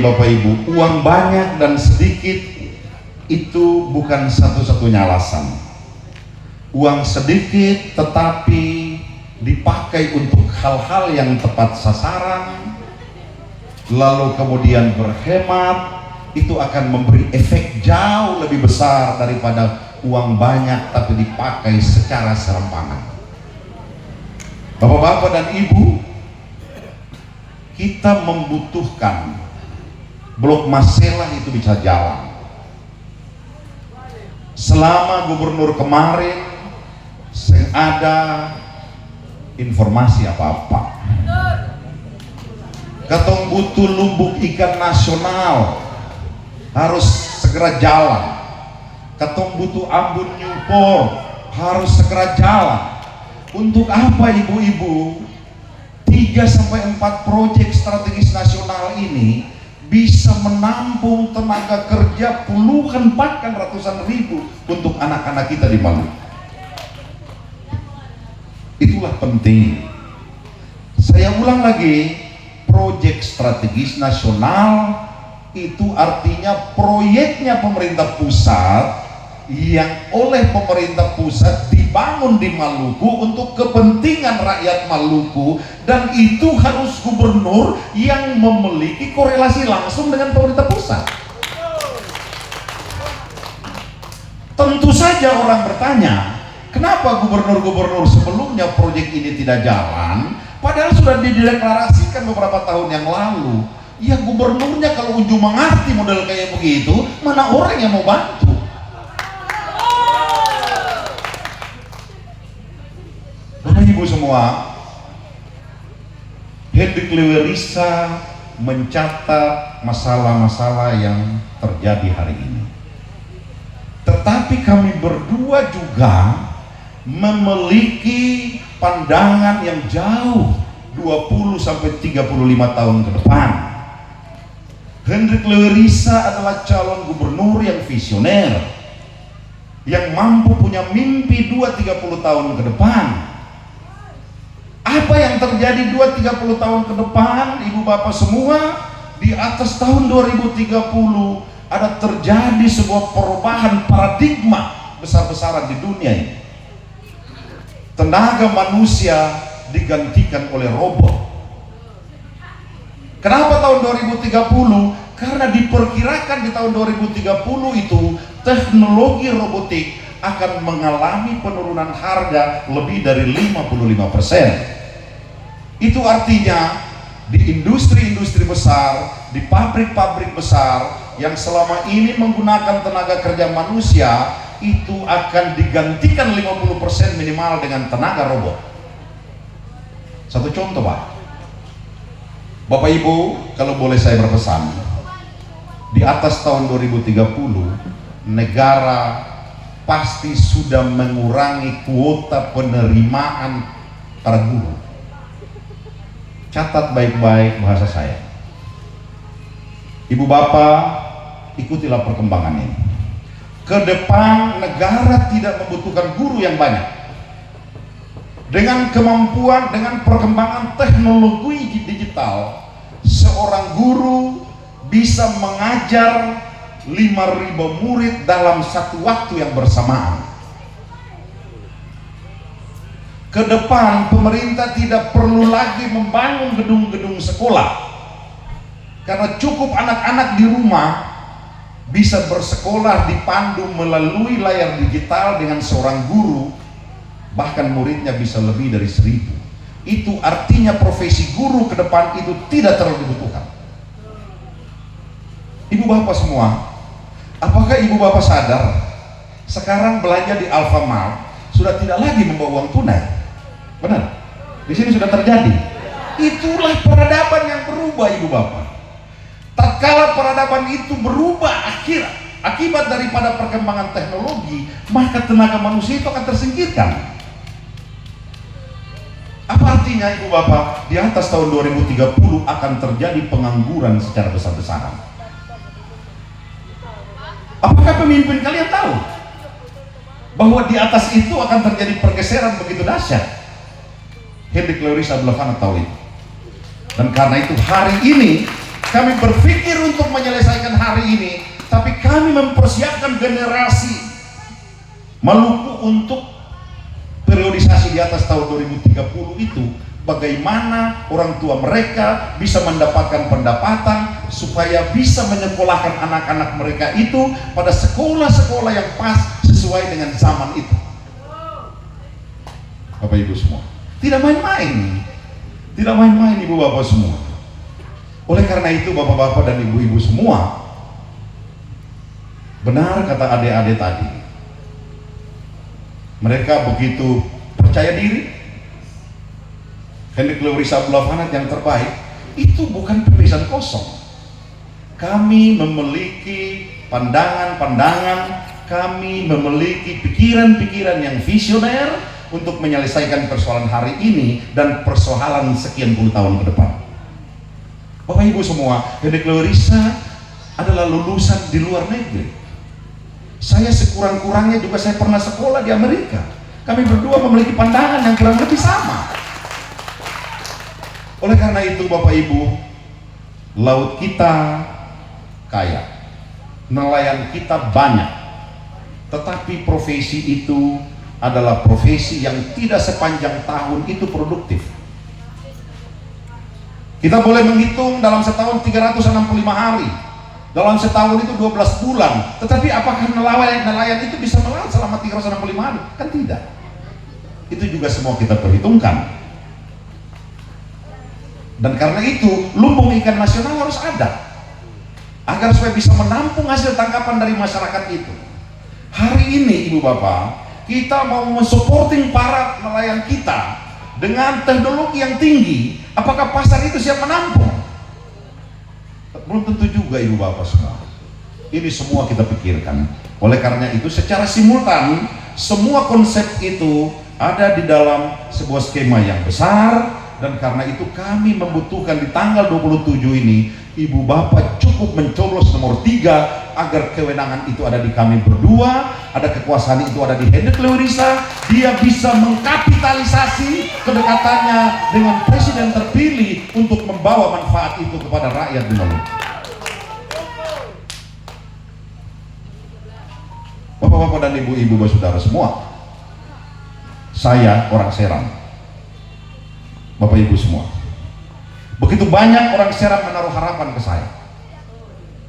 Bapak Ibu, uang banyak dan sedikit itu bukan satu-satunya alasan. Uang sedikit tetapi dipakai untuk hal-hal yang tepat sasaran, lalu kemudian berhemat, itu akan memberi efek jauh lebih besar daripada uang banyak tapi dipakai secara serampangan. Bapak-bapak dan ibu, kita membutuhkan Blok Masela itu bisa jalan. Selama gubernur kemarin ada informasi apa-apa. Katong butuh lumbung ikan nasional harus segera jalan. Katong butuh Ambon Newport harus segera jalan. Untuk apa ibu-ibu? 3-4 proyek strategis nasional ini bisa menampung tenaga kerja puluhan bahkan ratusan ribu untuk anak-anak kita di Maluku. Itulah penting. Saya ulang lagi, proyek strategis nasional itu artinya proyeknya pemerintah pusat yang oleh pemerintah pusat dibangun di Maluku untuk kepentingan rakyat Maluku, dan itu harus gubernur yang memiliki korelasi langsung dengan pemerintah pusat. Tentu saja orang bertanya, kenapa gubernur-gubernur sebelumnya proyek ini tidak jalan, padahal sudah dideklarasikan beberapa tahun yang lalu. Ya gubernurnya kalau ujung mengerti model kayak begitu, mana orang yang mau bantu? Bapak Ibu semua, Hendrik Lewerisa mencatat masalah-masalah yang terjadi hari ini. Tetapi kami berdua juga memiliki pandangan yang jauh 20-35 tahun ke depan. Hendrik Lewerisa adalah calon gubernur yang visioner, yang mampu punya mimpi 2-30 tahun ke depan. Apa yang terjadi 2-30 tahun ke depan, ibu bapak semua, di atas tahun 2030 ada terjadi sebuah perubahan paradigma besar-besaran di dunia ini. Tenaga manusia digantikan oleh robot. Kenapa tahun 2030? Karena diperkirakan di tahun 2030 itu teknologi robotik akan mengalami penurunan harga lebih dari 55%. Itu artinya di industri-industri besar, di pabrik-pabrik besar yang selama ini menggunakan tenaga kerja manusia, itu akan digantikan 50% minimal dengan tenaga robot. Satu contoh Pak, Bapak Ibu, kalau boleh saya berpesan, di atas tahun 2030 negara pasti sudah mengurangi kuota penerimaan para guru. Catat baik-baik bahasa saya. Ibu bapak, ikutilah perkembangan ini. Ke depan negara tidak membutuhkan guru yang banyak. Dengan kemampuan, dengan perkembangan teknologi digital, seorang guru bisa mengajar 5.000 murid dalam satu waktu yang bersamaan. Ke depan pemerintah tidak perlu lagi membangun gedung-gedung sekolah, karena cukup anak-anak di rumah bisa bersekolah dipandu melalui layar digital dengan seorang guru, bahkan muridnya bisa lebih dari 1.000. Itu artinya profesi guru ke depan itu tidak terlalu dibutuhkan. Ibu bapak semua, apakah ibu bapak sadar sekarang belanja di Alfamart sudah tidak lagi membawa uang tunai? Benar? Di sini sudah terjadi. Itulah peradaban yang berubah ibu bapak. Tatkala peradaban itu berubah akibat daripada perkembangan teknologi, maka tenaga manusia itu akan tersingkirkan. Apa artinya ibu bapak? Di atas tahun 2030 akan terjadi pengangguran secara besar-besaran. Apakah pemimpin kalian tahu bahwa di atas itu akan terjadi pergeseran begitu dahsyat? Hendrik Lewerisa Abdullah tahu itu. Dan karena itu hari ini kami berpikir untuk menyelesaikan hari ini, tapi kami mempersiapkan generasi Maluku untuk periodisasi di atas tahun 2030 itu. Bagaimana orang tua mereka bisa mendapatkan pendapatan supaya bisa menyekolahkan anak-anak mereka itu pada sekolah-sekolah yang pas sesuai dengan zaman itu. Bapak Ibu semua, tidak main-main, tidak main-main Ibu Bapak semua. Oleh karena itu Bapak-bapak dan Ibu-ibu semua, benar kata adik-adik tadi, mereka begitu percaya diri. Hendrik Leurisa Abdullah yang terbaik itu bukan pembicaraan kosong. Kami memiliki pandangan-pandangan, kami memiliki pikiran-pikiran yang visioner untuk menyelesaikan persoalan hari ini dan persoalan sekian puluh tahun ke depan. Bapak Ibu semua, Hendrik Leurisa adalah lulusan di luar negeri. Saya sekurang-kurangnya juga saya pernah sekolah di Amerika. Kami berdua memiliki pandangan yang kurang lebih sama. Oleh karena itu Bapak Ibu, laut kita kaya, nelayan kita banyak, tetapi profesi itu adalah profesi yang tidak sepanjang tahun itu produktif. Kita boleh menghitung dalam setahun 365 hari, dalam setahun itu 12 bulan, tetapi apakah nelayan itu bisa melaut selama 365 hari? Kan tidak. Itu juga semua kita perhitungkan. Dan karena itu lumbung ikan nasional harus ada agar supaya bisa menampung hasil tangkapan dari masyarakat itu. Hari ini Ibu Bapak, kita mau mensupporting para nelayan kita dengan teknologi yang tinggi. Apakah pasar itu siap menampung? Belum tentu juga Ibu Bapak semua. Ini semua kita pikirkan. Oleh karena itu secara simultan semua konsep itu ada di dalam sebuah skema yang besar. Dan karena itu kami membutuhkan di tanggal 27 ini Ibu Bapak cukup mencoblos nomor 3 agar kewenangan itu ada di kami berdua, ada kekuasaan itu ada di Hendrik Leurisa. Dia bisa mengkapitalisasi kedekatannya dengan presiden terpilih untuk membawa manfaat itu kepada rakyat di Maluku. Bapak-bapak dan ibu-ibu saudara semua, saya orang Seram. Bapak Ibu semua, begitu banyak orang Seram menaruh harapan ke saya.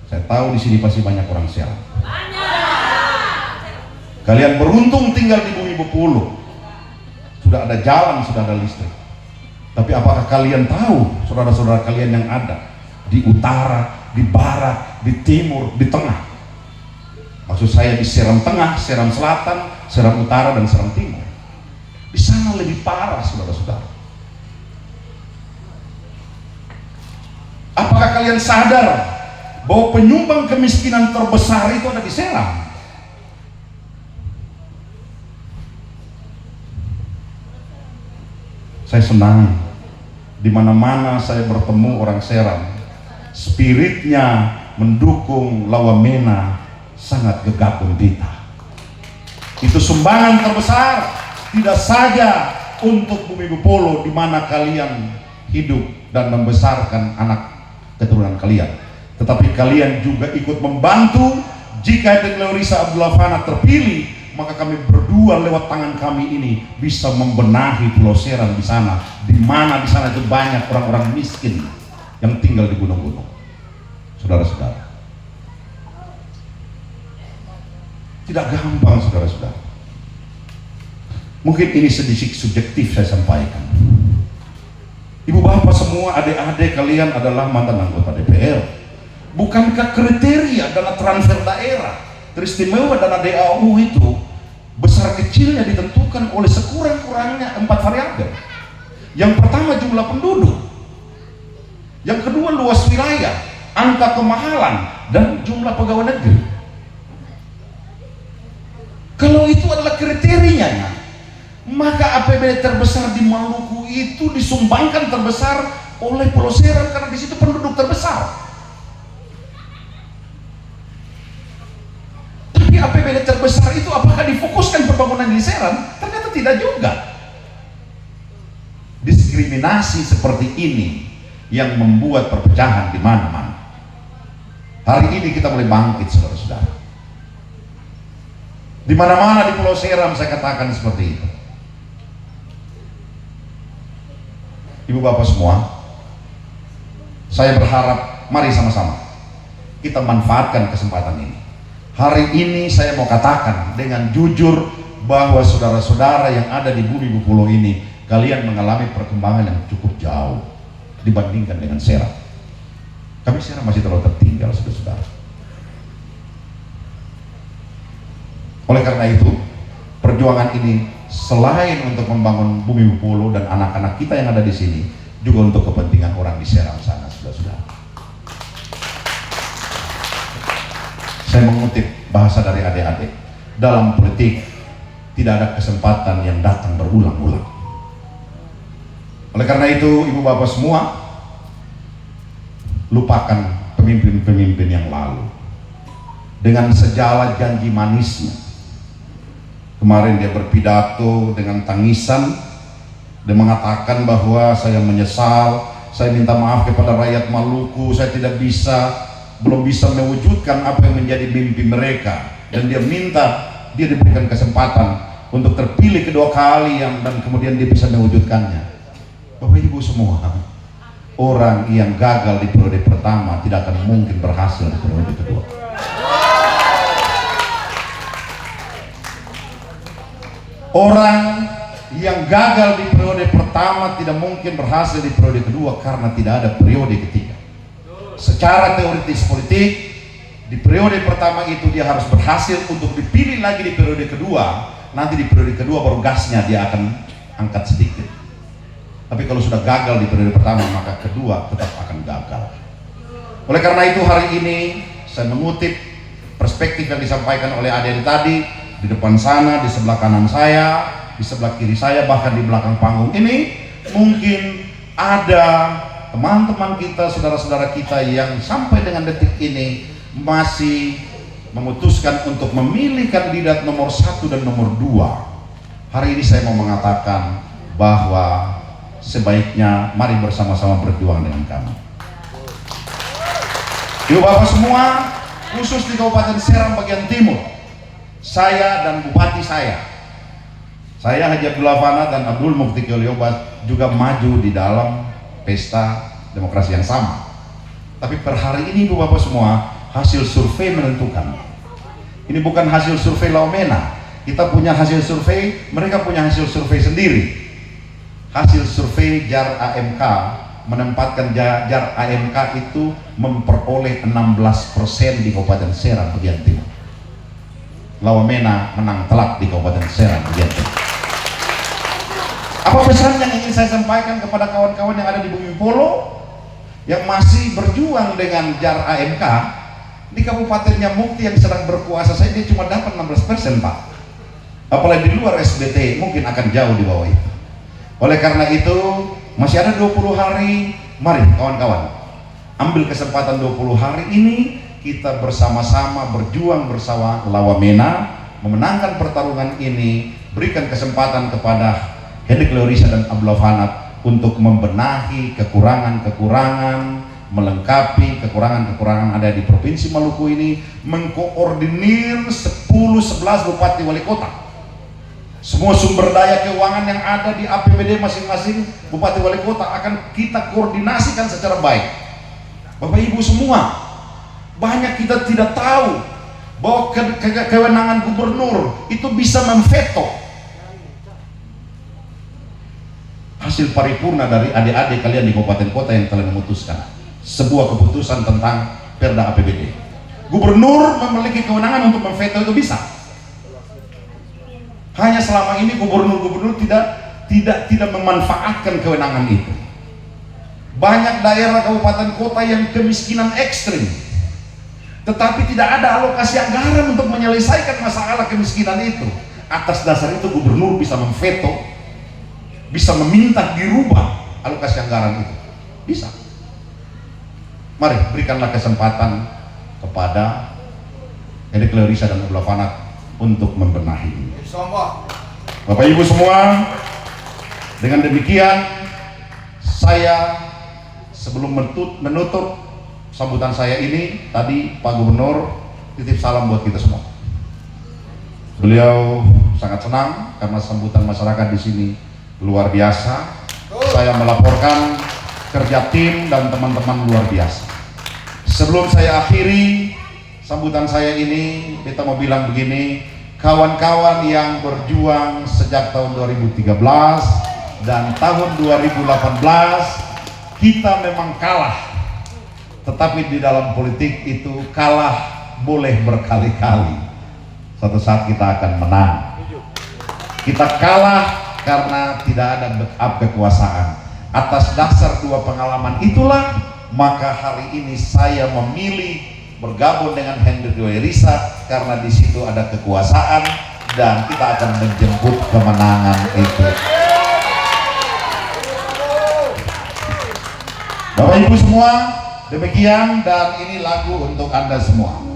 Saya tahu di sini pasti banyak orang Seram. Kalian beruntung tinggal di bumi Bepulu. Sudah ada jalan, sudah ada listrik. Tapi apakah kalian tahu saudara-saudara kalian yang ada di utara, di barat, di timur, di tengah? Maksud saya di Seram Tengah, Seram Selatan, Seram Utara, dan Seram Timur. Di sana lebih parah saudara-saudara. Apakah kalian sadar bahwa penyumbang kemiskinan terbesar itu ada di Seram? Saya senang di mana-mana saya bertemu orang Seram, spiritnya mendukung Lawamena sangat gegap gempita. Itu sumbangan terbesar tidak saja untuk bumi Bepolo di mana kalian hidup dan membesarkan anak keturunan kalian, tetapi kalian juga ikut membantu. Jika Hendrik Leurisa Abdullah Fana terpilih, maka kami berdua lewat tangan kami ini bisa membenahi Pulau Seram di sana, di mana di sana itu banyak orang-orang miskin yang tinggal di gunung-gunung. Saudara-saudara, tidak gampang saudara-saudara. Mungkin ini sedikit subjektif saya sampaikan. Ibu bapak semua, adik-adik kalian adalah mantan anggota DPR. Bukankah kriteria dana transfer daerah teristimewa dana DAU itu besar kecilnya ditentukan oleh sekurang-kurangnya 4 variabel? Yang pertama jumlah penduduk, yang kedua luas wilayah, angka kemahalan, dan jumlah pegawai negeri. Kalau itu adalah kriterianya, maka APBD terbesar di Maluku itu disumbangkan terbesar oleh Pulau Seram karena di situ penduduk terbesar. Tapi APBD terbesar itu apakah difokuskan pembangunan di Seram? Ternyata tidak juga. Diskriminasi seperti ini yang membuat perpecahan di mana-mana. Hari ini kita mulai bangkit, saudara-saudara. Di mana-mana di Pulau Seram saya katakan seperti itu. Ibu bapak semua, saya berharap mari sama-sama kita manfaatkan kesempatan ini. Hari ini saya mau katakan dengan jujur bahwa saudara-saudara yang ada di bumi Pulau ini, kalian mengalami perkembangan yang cukup jauh dibandingkan dengan Seram. Kami Seram masih terlalu tertinggal, saudara-saudara. Oleh karena itu, perjuangan ini selain untuk membangun bumi Pulau dan anak-anak kita yang ada di sini, juga untuk kepentingan orang di Seram sana, saudara-saudara. Saya mengutip bahasa dari adik-adik, dalam politik tidak ada kesempatan yang datang berulang-ulang. Oleh karena itu, ibu bapak semua, lupakan pemimpin-pemimpin yang lalu dengan segala janji manisnya. Kemarin dia berpidato dengan tangisan dan mengatakan bahwa saya menyesal, saya minta maaf kepada rakyat Maluku, saya belum bisa mewujudkan apa yang menjadi mimpi mereka, dan dia minta dia diberikan kesempatan untuk terpilih kedua kali dan kemudian dia bisa mewujudkannya. Bapak ibu semua, orang yang gagal di periode pertama tidak akan mungkin berhasil di periode kedua. Orang yang gagal di periode pertama tidak mungkin berhasil di periode kedua karena tidak ada periode ketiga. Secara teoritis politik, di periode pertama itu dia harus berhasil untuk dipilih lagi di periode kedua. Nanti di periode kedua baru gasnya dia akan angkat sedikit. Tapi kalau sudah gagal di periode pertama, maka kedua tetap akan gagal. Oleh karena itu hari ini saya mengutip perspektif yang disampaikan oleh adik tadi. Di depan sana, di sebelah kanan saya, di sebelah kiri saya, bahkan di belakang panggung ini, mungkin ada teman-teman kita, saudara-saudara kita yang sampai dengan detik ini masih memutuskan untuk memilih kandidat nomor 1 dan nomor 2. Hari ini saya mau mengatakan bahwa sebaiknya mari bersama-sama berjuang dengan kami. Ibu bapak semua, khusus di Kabupaten Seram bagian timur, saya dan bupati saya Haji Abdullah Fana dan Abdul Mufti Keoliobat juga maju di dalam pesta demokrasi yang sama. Tapi per hari ini ibu bapak semua, hasil survei menentukan. Ini bukan hasil survei Laumena, kita punya hasil survei, mereka punya hasil survei sendiri. Hasil survei JAR AMK menempatkan JAR AMK itu memperoleh 16% di Kabupaten Seram bagian timur. Laumena menang telak di Kabupaten Seram bagian timur. Apa pesan yang ingin saya sampaikan kepada kawan-kawan yang ada di Bumi Pulau yang masih berjuang dengan JAR AMK? Di kabupatennya Mukti yang sedang berkuasa saya, dia cuma dapat 16%, Pak. Apalagi di luar SBT mungkin akan jauh di bawah itu. Oleh karena itu masih ada 20 hari, mari kawan-kawan ambil kesempatan 20 hari ini, kita bersama-sama berjuang bersama Lawamena memenangkan pertarungan ini. Berikan kesempatan kepada Hendy Kleorisa dan Abdullah Fanat untuk membenahi kekurangan-kekurangan, melengkapi kekurangan-kekurangan ada di Provinsi Maluku ini, mengkoordinir 10-11 bupati wali kota. Semua sumber daya keuangan yang ada di APBD masing-masing bupati wali kota akan kita koordinasikan secara baik. Bapak ibu semua, banyak kita tidak tahu bahwa kewenangan gubernur itu bisa memveto hasil paripurna dari adik-adik kalian di kabupaten kota yang telah memutuskan sebuah keputusan tentang Perda APBD. Gubernur memiliki kewenangan untuk memveto, itu bisa. Hanya selama ini gubernur-gubernur tidak memanfaatkan kewenangan itu. Banyak daerah kabupaten kota yang kemiskinan ekstrim, tetapi tidak ada alokasi anggaran untuk menyelesaikan masalah kemiskinan itu. Atas dasar itu gubernur bisa memveto, bisa meminta dirubah alokasi anggaran itu. Bisa. Mari berikanlah kesempatan kepada Hendy Kleorisa dan Abdullah Fanat untuk membenahi ini. Bapak ibu semua, dengan demikian saya sebelum menutup sambutan saya ini tadi Pak Gubernur titip salam buat kita semua. Beliau sangat senang karena sambutan masyarakat di sini luar biasa. Saya melaporkan kerja tim dan teman-teman luar biasa. Sebelum saya akhiri sambutan saya ini, kita mau bilang begini, kawan-kawan yang berjuang sejak tahun 2013 dan tahun 2018, kita memang kalah. Tetapi di dalam politik itu kalah boleh berkali-kali. Suatu saat kita akan menang. Kita kalah karena tidak ada backup kekuasaan. Atas dasar dua pengalaman itulah, maka hari ini saya memilih bergabung dengan Hendrik Wierisa karena di situ ada kekuasaan dan kita akan menjemput kemenangan itu. Bapak Ibu semua, demikian, dan ini lagu untuk Anda semua.